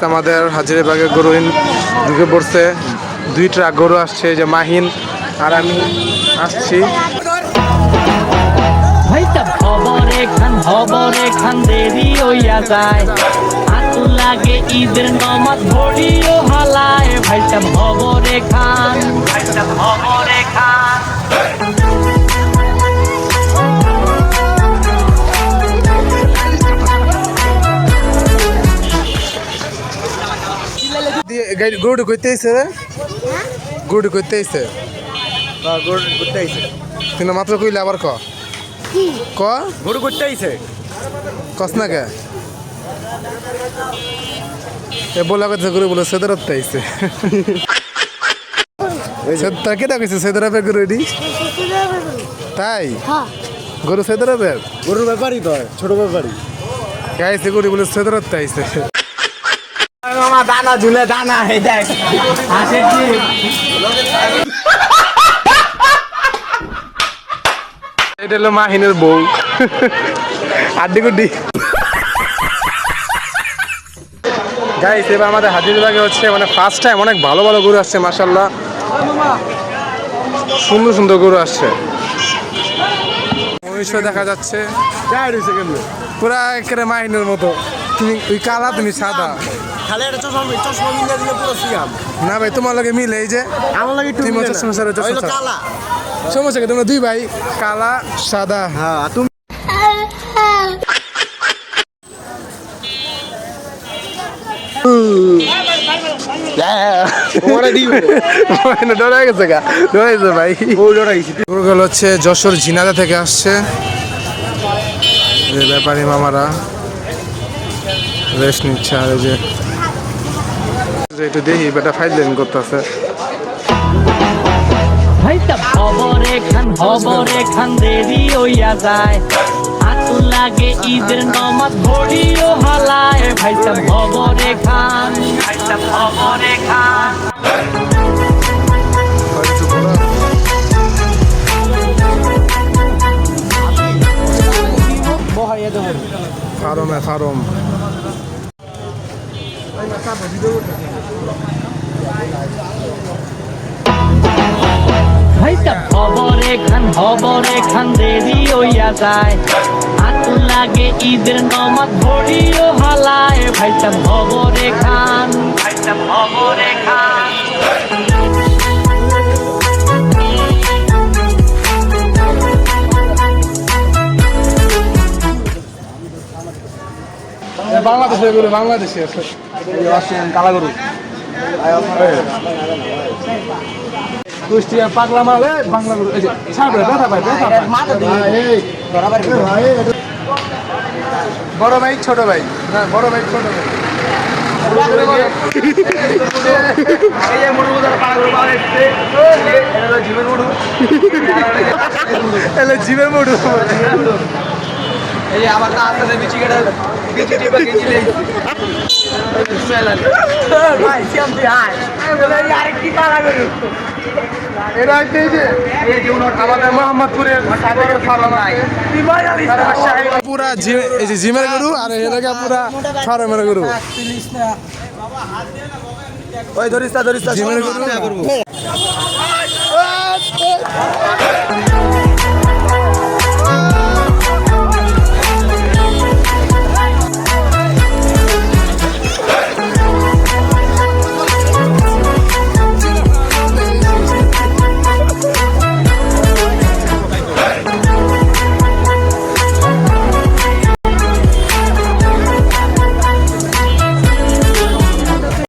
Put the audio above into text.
আমাদের হাজারীবাগের গরু ঢুকে পড়ছে, 2 ট্রাক গরু আসছে, যে মাহিন আর আমি আসছি। দেরি হইয়া যায়, হাতু লাগে ঈদের নমাজ ভরিও হালায়, ভাইটা খবরে খান, ভাইটা খবরে খান। গরুটা করতে আইছে রে, গরুটা করতে আইছে, গরু করতে আইছে, কিন্তু মাত্র কইলে আবার ক গরু করতে আইছে, কস না কে বলা কথা, গরু বলে সেদারত আইছে। তা কেটা কইছে সেদারাবের গরু এডি? তাই গরু সেদারাবের গরুর ব্যাপারই তো ছোট ব্যাপারই আইছে, গরু বলে সেদারত আইছে। মামা দানা ঝুলে দানা, এই দেখ আসে কি এটা হলো মাহিনের বউ, আড্ডি গুড্ডি। গাইস এবার আমাদের হাজারীবাগে হচ্ছে মানে ফার্স্ট টাইম অনেক ভালো ভালো গরু আসছে, মাশাআল্লাহ সুন্দর সুন্দর গরু আসছে। মহিষও দেখা যাচ্ছে পুরা একেবারে মাহিনের মতো, তুমি ওই কালা তুমি সাদা। খালি একটা চশমা চশমা মিলে দিলে পুরো সিয়াম। না ভাই তোমার লগে মিলে, এই যে আমার লাগে একটু তুমি মিলে না। চশমা ছাড়া চশমা হইলো ছাড়া। কালা। সমস্যা কি, তোমরা 2 ভাই কালা সাদা। হ্যাঁ তুমি ডরাই গেছে গা, ডরাইছে ভাই, গরুগুলো হচ্ছে যশোর ঝিনাদা থেকে আসছে, যে ব্যাপারী মামারা রেস্ট নিচ্ছে। আর যে একটু দেখি বেটা ফাইলেন করতেছে, ভাইটা খবরে খান দেরি হইয়া যায়, হাতু লাগে ঈদের নমাজ ভরিও হালায়, ভাইটা খবরে খান, ভাইটা খবরে খান। ফার্মে ফার্ম ভাইটা খবরে খান দেরি হইয়া যায়, হাতু লাগে ঈদের নমাজ ভরিও হালায়, ভাইটা খবরে খান, ভাইটা খবরে খান। বাংলাদেশে গরু, বাংলাদেশে আসেন কালা গরু কুষ্টিয়া পাগলা মাল, বাংলা গরু, এই যে ছাড়বে ব্যথা পায়, ব্যথা পায়। বড় ভাই ছোট ভাই, না বড় ভাই ছোট ভাই, জীবের মুড়ু। এই আবার না আসলে বিচি কেটে বিচি টিপা গেছিলে ভাই সিয়াম তুই আয় বলে আরে কি কালা গরু এরা হচ্ছে এই যে আমাদের মোহাম্মদপুরের সাগরের ফার্ম নাই, পুরা এই যে জিমের গরু, আর এলাকা পুরা ফার্মের গরু। ওই ধরিস জিমের গরু করবো।